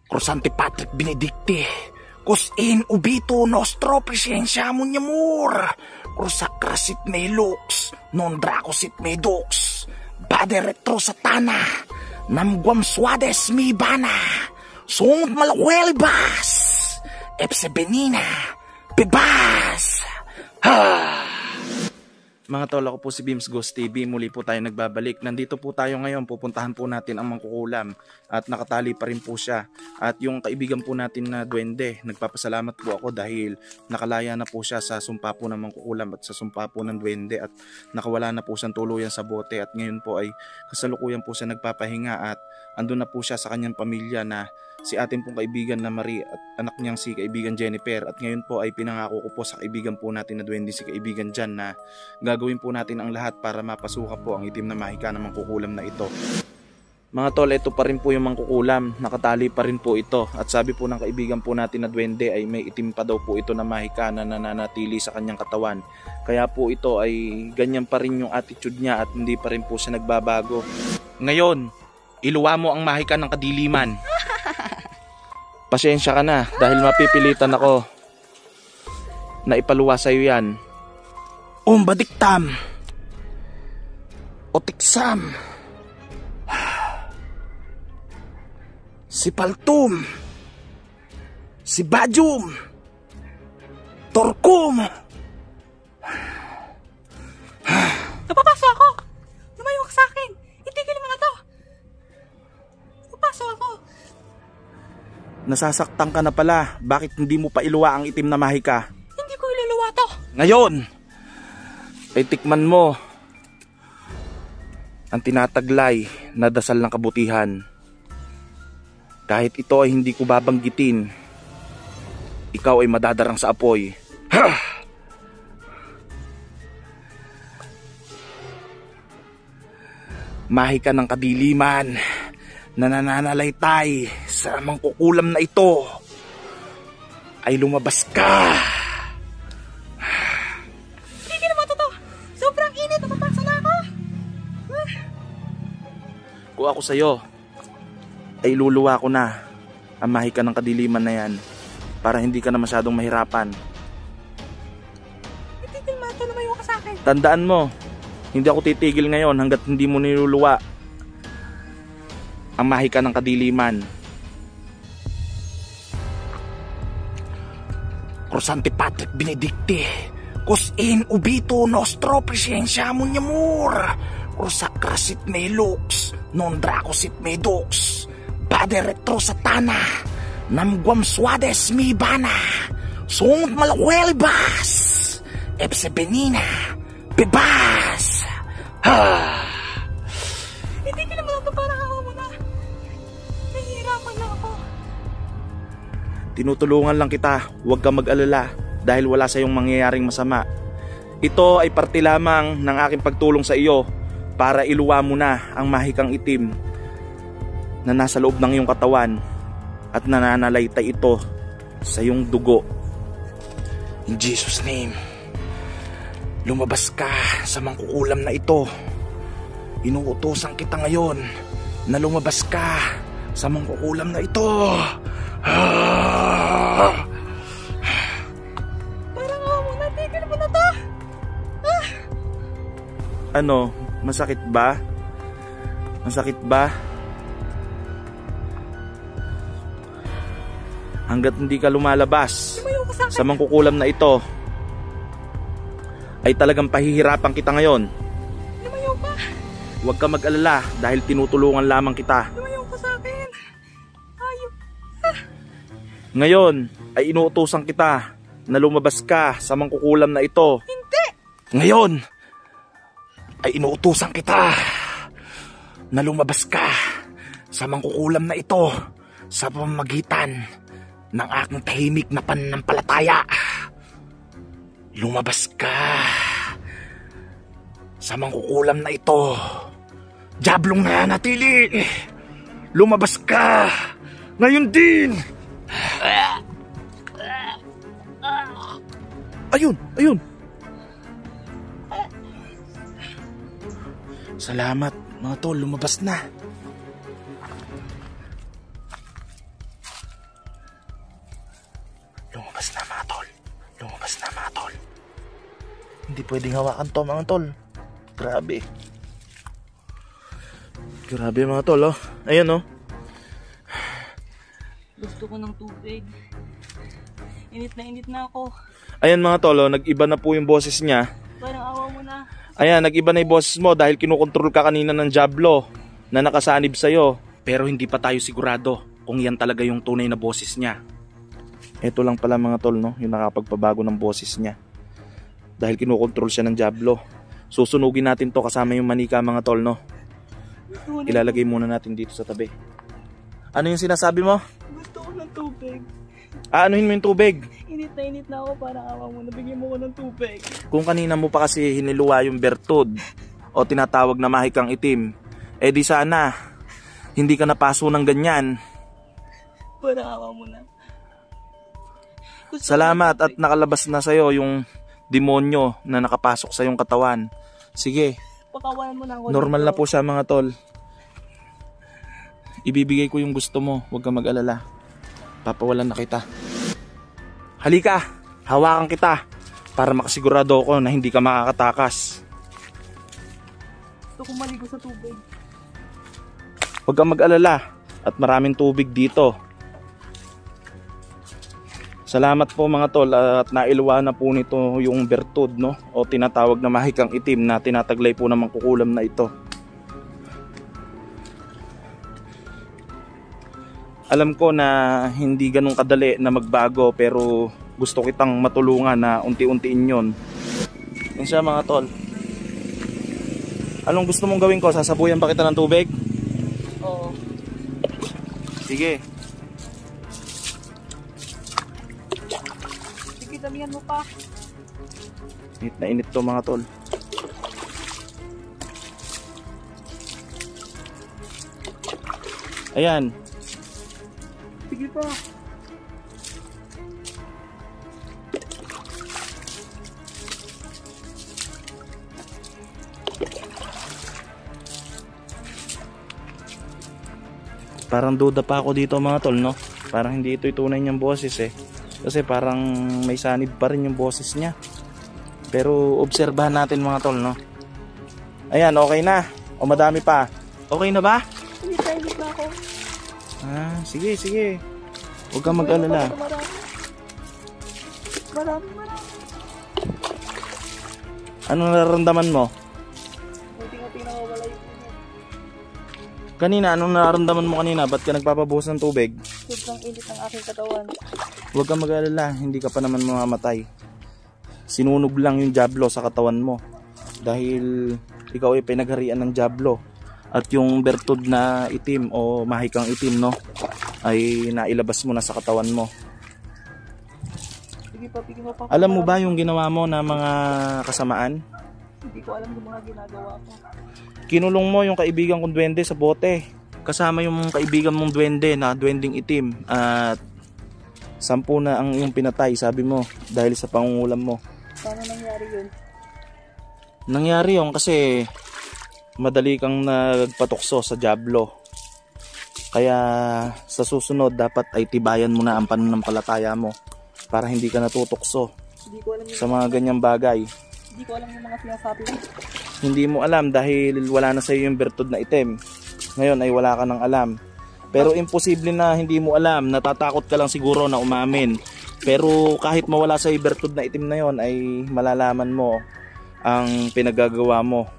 Cruzante Patrick Benedicti, cus in ubito nostro presensya mo niya mur. Cruzakrasit me lux, non dracosit me dux. Bade retro satana, namguam suades mi bana. Sungot malakwel bas, epse benina, bebas. Mga tol, ako po si Beams Ghost TV. Muli po tayo nagbabalik. Nandito po tayo ngayon. Pupuntahan po natin ang mangkukulam. At nakatali pa rin po siya. At yung kaibigan po natin na duwende, nagpapasalamat po ako dahil nakalaya na po siya sa sumpa po ng mangkukulam at sa sumpa po ng duwende. At nakawala na po siyang tuluyan sa bote. At ngayon po ay kasalukuyan po siya nagpapahinga. At andun na po siya sa kanyang pamilya na si ating pong kaibigan na Marie at anak niyang si kaibigan Jennifer. At ngayon po ay pinangako ko po sa kaibigan po natin na duwende, si kaibigan Jan, na gagawin po natin ang lahat para mapasuka po ang itim na mahika ng mangkukulam na ito. Mga tol, ito pa rin po yung mangkukulam, nakatali pa rin po ito. At sabi po ng kaibigan po natin na duwende ay may itim pa daw po ito na mahika na nananatili sa kanyang katawan. Kaya po ito ay ganyan pa rin yung attitude niya at hindi pa rin po siya nagbabago. Ngayon, iluwa mo ang mahika ng kadiliman. Pasensya ka na dahil mapipilitan ako na ipaluwa sa iyo yan. Umbadiktam, otiksam, si Paltum, si Bajum, Torkum. Napapasok ako! Lumayo ka sa akin! Itigil mo na to! Napapasok ako! Nasasaktan ka na pala. Bakit hindi mo pa iluwa ang itim na mahika? Hindi ko iluluwa to! Ngayon ay tikman mo ang tinataglay na dasal ng kabutihan. Kahit ito ay hindi ko babanggitin, ikaw ay madadarang sa apoy. Mahika ng kadiliman na nananalaytay sa mangkukulam na ito ay lumabas ka. Hindi naman totoo. Sobrang init. Napapasa na ako. Kung ako sa'yo, ay luluwa ko na ang mahika ng kadiliman na yan para hindi ka na masyadong mahirapan. Itigil mo ito. Lumayo ka sa akin. Tandaan mo, hindi ako titigil ngayon hanggat hindi mo niluluwa ang mahika ng kadiliman. Cruzante Patrick Benedicti, cus in ubito nostro presensya mo niya mur. Cruzakrasit me lux, non dracosit me dux. Bade retro satana, namguam suades mi bana. Sungot malakwel bas, epse benina, bebas. Itigil mo na ito para ako muna. Nahihirapan na ako. Tinutulungan lang kita, huwag kang mag-alala dahil wala sa iyong mangyayaring masama. Ito ay parte lamang ng aking pagtulong sa iyo para iluwa mo na ang mahikang itim na nasa loob ng iyong katawan at nananalaytay ito sa iyong dugo. In Jesus' name, lumabas ka sa mangkukulam na ito. Inuutosan kita ngayon na lumabas ka sa mangkukulam na ito. Parang ako muna. Tigil mo na to. Ano? Masakit ba? Masakit ba? Hanggat hindi ka lumalabas sa mangkukulam na ito, ay talagang pahihirapan kita ngayon. Lumayo ka. Huwag ka mag-alala dahil tinutulungan lamang kita. Lumayo ka sa akin. Ayop. Ngayon ay inuutosan kita na lumabas ka sa mangkukulam na ito. Hindi. Ngayon ay inuutosan kita na lumabas ka sa mangkukulam na ito sa pamamagitan ng aking tahimik na pananampalataya. Lumabas ka sa mangkukulam na ito. Diablong nananatili. Lumabas ka ngayon din. Ayun, ayun. Salamat mga tol, lumabas na. Lumabas na mga tol. Lumabas na mga tol. Hindi pwedeng hawakan to mga tol. Grabe. Grabe mga tol oh. Ayan oh. Gusto ko ng tubig. Init na ako. Ayan mga tol oh, nag-iba na po yung boses niya. Parang awa mo na. Ayan, nag-iba na yung boses mo dahil kinukontrol ka kanina ng Diablo na nakasanib sa'yo. Pero hindi pa tayo sigurado kung yan talaga yung tunay na boses niya. Ito lang pala mga tol, no? Yung nakapagpabago ng boses niya. Dahil kinukontrol siya ng Diablo. Susunugin natin to kasama yung manika mga tol, no? Ilalagay muna natin dito sa tabi. Ano yung sinasabi mo? Gusto ko ng tubig. Aanuhin mo yung tubig. Init na ako. Parang awa mo na. Bigyan mo ko ng tubig. Kung kanina mo pa kasi hiniluwa yung bertud o tinatawag na mahikang itim, eh di sana hindi ka napaso ng ganyan. Parang awa mo na. Salamat at nakalabas na sa'yo yung demonyo na nakapasok sa iyong katawan. Sige, Pakawalan mo na ako. normal dito. na po siya mga tol. Ibibigay ko yung gusto mo, huwag ka mag-alala. Papawalan na kita. Halika, hawakan kita para makasigurado ako na hindi ka makakatakas. Gusto ko maligo sa tubig. Huwag kang mag-alala at maraming tubig dito. Salamat po mga tol at nailuwa na po nito yung bertud, no? O tinatawag na mahikang itim na tinataglay po ng mangkukulam na ito. Alam ko na hindi ganun kadali na magbago pero gusto kitang matulungan na unti-untiin yon. Yan siya mga tol. Anong gusto mong gawin ko? Sasabuyan ba kita ng tubig? Oo. Sige. Sige, damihan mo pa. Init na init to mga tol. Ayan. Sige pa. Parang duda pa ako dito mga tol, no? Parang hindi ito tunay niyang boses eh. Kasi parang may sanib pa rin yung boses niya. Pero obserbahan natin mga tol, no? Ayan, okay na. O madami pa. Okay na ba? Init na ako. Ah, sige, sige. Huwag kang mag-alala. Marami. Anong nararamdaman mo? Unti-unti nawawala yung init. Kanina, anong nararamdaman mo kanina? Ba't ka nagpapabuhos ng tubig? Sobrang init ng aking katawan. Huwag kang mag-alala, hindi ka pa naman mamamatay. Sinunog lang yung Diablo sa katawan mo. Dahil ikaw ay pinagharian ng Diablo. At yung bertud na itim o mahikang itim, no, ay nailabas mo na sa katawan mo. Sige pa, bigyan mo pa. Alam mo ba yung ginawa mo na mga kasamaan? Hindi ko alam yung mga ginagawa ko. Kinulong mo yung kaibigan kong duwende sa bote. Kasama yung kaibigan mong duwende na duwending itim. At 10 na ang iyong pinatay, sabi mo, dahil sa pangungulam mo. Paano nangyari yun? Nangyari yun kasi madali kang nagpatukso sa Diablo. Kaya sa susunod dapat ay tibayan mo na ang pananampalataya mo para hindi ka natutukso Hindi ko alam yung, sa mga ganyang bagay. hindi ko alam yung mga sinasabi mo. Hindi mo alam dahil wala na sa iyo yung bertud na itim. Ngayon ay wala ka nang alam. Pero imposible na hindi mo alam. Natatakot ka lang siguro na umamin. Pero kahit mawala sa iyo bertud na itim na yon ay malalaman mo ang pinagagawa mo.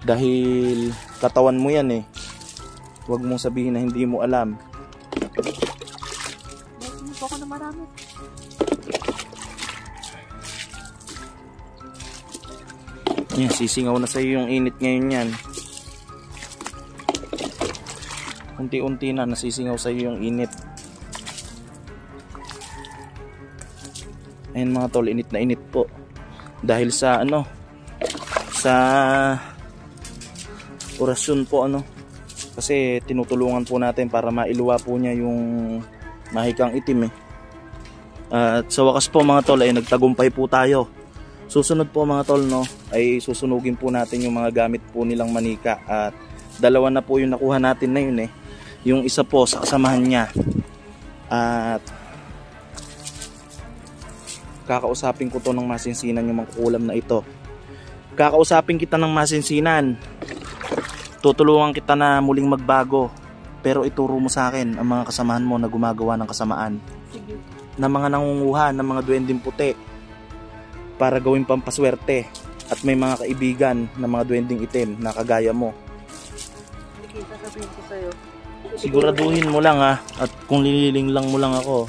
Dahil katawan mo yan eh. Huwag mong sabihin na hindi mo alam. Gusto ko na marami. Yan, sisingaw na sa iyo yung init ngayon yan. Unti-unti na nasisingaw sa iyo yung init. Ayan mga tol, init na init po. Dahil sa sa orasyon po kasi tinutulungan po natin para mailuwa po niya yung mahikang itim eh. At sa wakas po mga tol ay nagtagumpay po tayo. Susunod po mga tol ay susunugin po natin yung mga gamit po nilang manika at 2 na po yung nakuha natin na yun eh. Yung isa po sa kasamahan niya at Kakausapin ko to ng masinsinan yung mangkukulam na ito. Kakausapin kita ng masinsinan. Tutulungan kita na muling magbago. Pero ituro mo sa akin ang mga kasamahan mo na gumagawa ng kasamaan. Sige. Na mga nangunguha ng mga duwending puti para gawing pampaswerte. At may mga kaibigan na mga duwending itim na kagaya mo. Sige, sasabihin ko sa'yo. Siguraduhin mo lang ha. At kung lililing lang mo lang ako,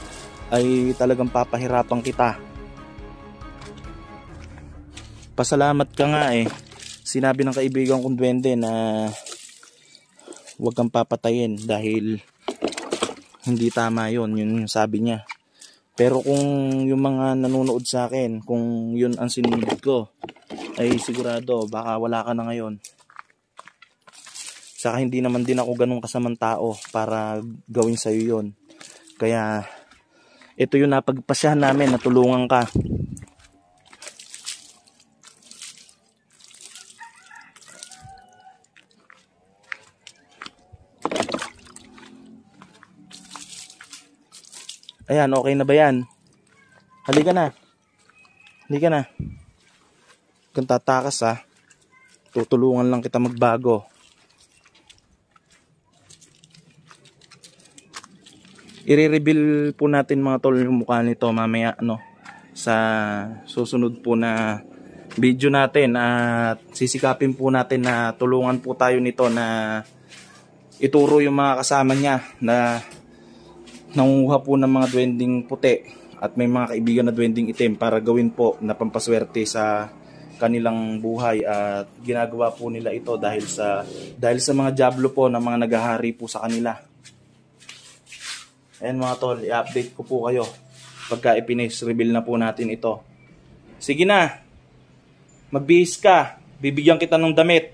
ay talagang papahirapan kita. Pasalamat ka nga eh. Sinabi ng kaibigan kong duwende na huwag kang papatayin dahil hindi tama yun. Yun yung sabi niya. Pero kung yung mga nanonood sa akin, kung yun ang sinunod ko, ay sigurado baka wala ka na ngayon. Saka hindi naman din ako ganun kasamang tao para gawin sa'yo yun. Kaya ito yung napagpasyahan namin na tulungan ka. Ayan, okay na ba yan? Halika na. Halika na. Kung tatakas ha. Tutulungan lang kita magbago. I-reveal po natin mga tol yung mukha nito mamaya sa susunod po na video natin. At sisikapin po natin na tulungan po tayo nito na ituro yung mga kasama niya na nangunguha po ng mga duwending puti at may mga kaibigan na duwending itim para gawin po na pampaswerte sa kanilang buhay. At ginagawa po nila ito dahil sa mga diablo po na mga naghahari po sa kanila. Ayan mga tol, i-update ko po kayo pagka ipines-reveal na po natin ito. Sige na, magbihis ka, bibigyan kita ng damit.